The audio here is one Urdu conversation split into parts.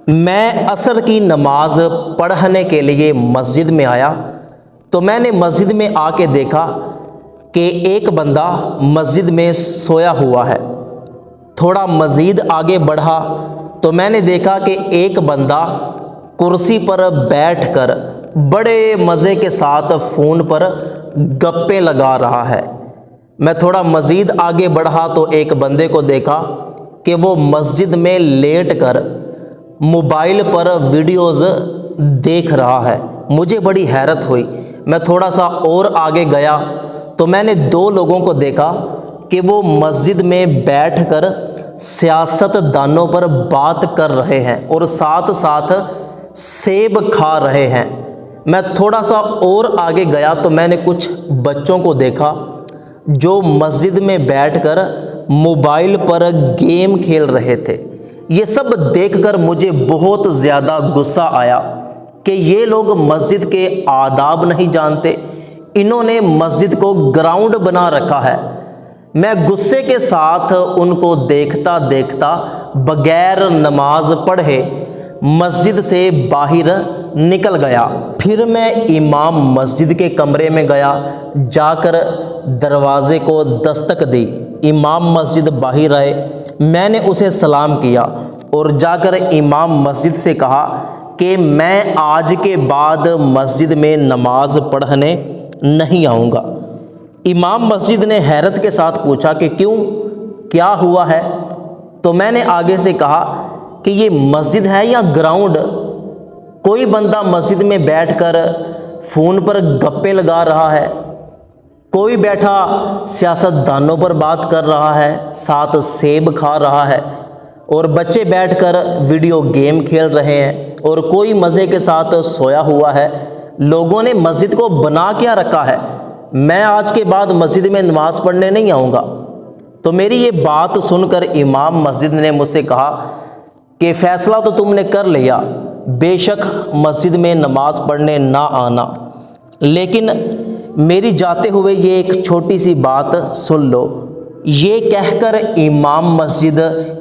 میں عصر کی نماز پڑھنے کے لیے مسجد میں آیا تو میں نے مسجد میں آ کے دیکھا کہ ایک بندہ مسجد میں سویا ہوا ہے۔ تھوڑا مزید آگے بڑھا تو میں نے دیکھا کہ ایک بندہ کرسی پر بیٹھ کر بڑے مزے کے ساتھ فون پر گپیں لگا رہا ہے۔ میں تھوڑا مزید آگے بڑھا تو ایک بندے کو دیکھا کہ وہ مسجد میں لیٹ کر موبائل پر ویڈیوز دیکھ رہا ہے۔ مجھے بڑی حیرت ہوئی۔ میں تھوڑا سا اور آگے گیا تو میں نے دو لوگوں کو دیکھا کہ وہ مسجد میں بیٹھ کر سیاست دانوں پر بات کر رہے ہیں اور ساتھ ساتھ سیب کھا رہے ہیں۔ میں تھوڑا سا اور آگے گیا تو میں نے کچھ بچوں کو دیکھا جو مسجد میں بیٹھ کر موبائل پر گیم کھیل رہے تھے۔ یہ سب دیکھ کر مجھے بہت زیادہ غصہ آیا کہ یہ لوگ مسجد کے آداب نہیں جانتے، انہوں نے مسجد کو گراؤنڈ بنا رکھا ہے۔ میں غصے کے ساتھ ان کو دیکھتا دیکھتا بغیر نماز پڑھے مسجد سے باہر نکل گیا۔ پھر میں امام مسجد کے کمرے میں گیا، جا کر دروازے کو دستک دی۔ امام مسجد باہر آئے، میں نے اسے سلام کیا اور جا کر امام مسجد سے کہا کہ میں آج کے بعد مسجد میں نماز پڑھنے نہیں آؤں گا۔ امام مسجد نے حیرت کے ساتھ پوچھا کہ کیوں، کیا ہوا ہے؟ تو میں نے آگے سے کہا کہ یہ مسجد ہے یا گراؤنڈ؟ کوئی بندہ مسجد میں بیٹھ کر فون پر گپیں لگا رہا ہے، کوئی بیٹھا سیاست دانوں پر بات کر رہا ہے، ساتھ سیب کھا رہا ہے، اور بچے بیٹھ کر ویڈیو گیم کھیل رہے ہیں، اور کوئی مزے کے ساتھ سویا ہوا ہے۔ لوگوں نے مسجد کو بنا کیا رکھا ہے؟ میں آج کے بعد مسجد میں نماز پڑھنے نہیں آؤں گا۔ تو میری یہ بات سن کر امام مسجد نے مجھ سے کہا کہ فیصلہ تو تم نے کر لیا، بے شک مسجد میں نماز پڑھنے نہ آنا، لیکن میری جاتے ہوئے یہ ایک چھوٹی سی بات سن لو۔ یہ کہہ کر امام مسجد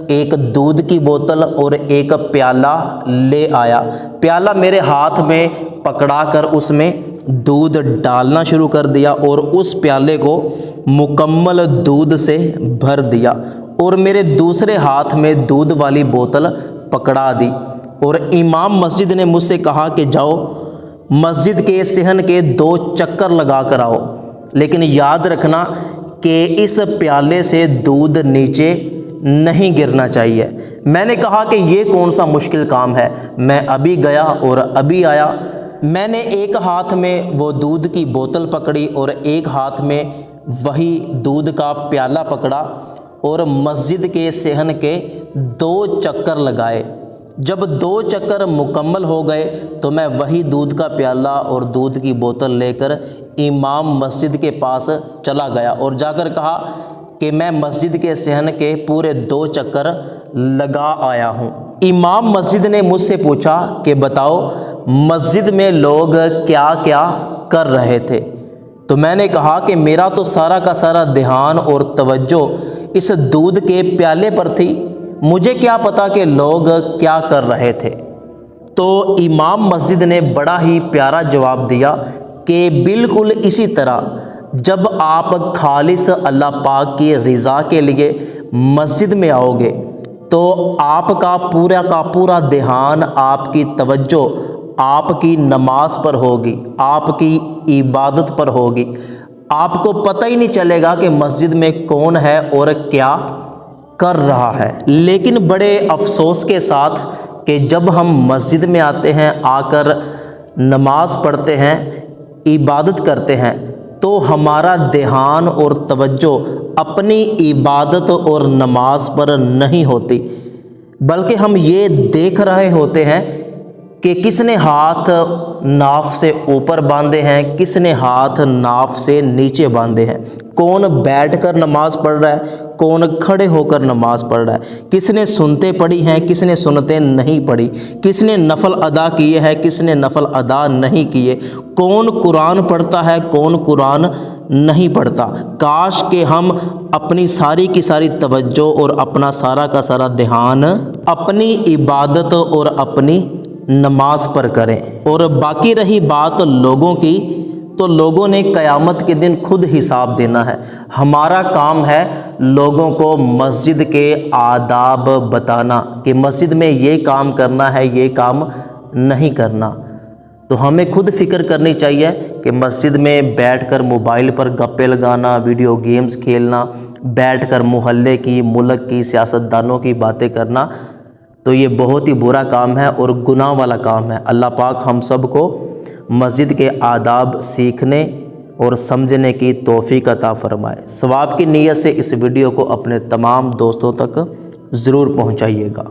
ایک دودھ کی بوتل اور ایک پیالہ لے آیا۔ پیالہ میرے ہاتھ میں پکڑا کر اس میں دودھ ڈالنا شروع کر دیا اور اس پیالے کو مکمل دودھ سے بھر دیا، اور میرے دوسرے ہاتھ میں دودھ والی بوتل پکڑا دی، اور امام مسجد نے مجھ سے کہا کہ جاؤ مسجد کے صحن کے 2 چکر لگا کر آؤ، لیکن یاد رکھنا کہ اس پیالے سے دودھ نیچے نہیں گرنا چاہیے۔ میں نے کہا کہ یہ کون سا مشکل کام ہے، میں ابھی گیا اور ابھی آیا۔ میں نے ایک ہاتھ میں وہ دودھ کی بوتل پکڑی اور ایک ہاتھ میں وہی دودھ کا پیالہ پکڑا اور مسجد کے صحن کے 2 چکر لگائے۔ جب 2 چکر مکمل ہو گئے تو میں وہی دودھ کا پیالہ اور دودھ کی بوتل لے کر امام مسجد کے پاس چلا گیا اور جا کر کہا کہ میں مسجد کے صحن کے پورے 2 چکر لگا آیا ہوں۔ امام مسجد نے مجھ سے پوچھا کہ بتاؤ مسجد میں لوگ کیا کیا کر رہے تھے؟ تو میں نے کہا کہ میرا تو سارا کا سارا دھیان اور توجہ اس دودھ کے پیالے پر تھی، مجھے کیا پتا کہ لوگ کیا کر رہے تھے؟ تو امام مسجد نے بڑا ہی پیارا جواب دیا کہ بالکل اسی طرح جب آپ خالص اللہ پاک کی رضا کے لیے مسجد میں آؤ گے تو آپ کا پورا دھیان، آپ کی توجہ آپ کی نماز پر ہوگی، آپ کی عبادت پر ہوگی۔ آپ کو پتہ ہی نہیں چلے گا کہ مسجد میں کون ہے اور کیا کر رہا ہے۔ لیکن بڑے افسوس کے ساتھ کہ جب ہم مسجد میں آتے ہیں، آ کر نماز پڑھتے ہیں، عبادت کرتے ہیں، تو ہمارا دھیان اور توجہ اپنی عبادت اور نماز پر نہیں ہوتی، بلکہ ہم یہ دیکھ رہے ہوتے ہیں کہ کس نے ہاتھ ناف سے اوپر باندھے ہیں، کس نے ہاتھ ناف سے نیچے باندھے ہیں، کون بیٹھ کر نماز پڑھ رہا ہے، کون کھڑے ہو کر نماز پڑھ رہا ہے، کس نے سنتے پڑھی ہیں، کس نے سنتے نہیں پڑھی، کس نے نفل ادا کیے ہیں، کس نے نفل ادا نہیں کیے، کون قرآن پڑھتا ہے، کون قرآن نہیں پڑتا۔ کاش کہ ہم اپنی ساری کی ساری توجہ اور اپنا سارا کا سارا دھیان اپنی عبادت اور اپنی نماز پر کریں۔ اور باقی رہی بات لوگوں کی، تو لوگوں نے قیامت کے دن خود حساب دینا ہے۔ ہمارا کام ہے لوگوں کو مسجد کے آداب بتانا کہ مسجد میں یہ کام کرنا ہے، یہ کام نہیں کرنا۔ تو ہمیں خود فکر کرنی چاہیے کہ مسجد میں بیٹھ کر موبائل پر گپے لگانا، ویڈیو گیمز کھیلنا، بیٹھ کر محلے کی، ملک کی، سیاستدانوں کی باتیں کرنا، تو یہ بہت ہی برا کام ہے اور گناہ والا کام ہے۔ اللہ پاک ہم سب کو مسجد کے آداب سیکھنے اور سمجھنے کی توفیق عطا فرمائے۔ ثواب کی نیت سے اس ویڈیو کو اپنے تمام دوستوں تک ضرور پہنچائیے گا۔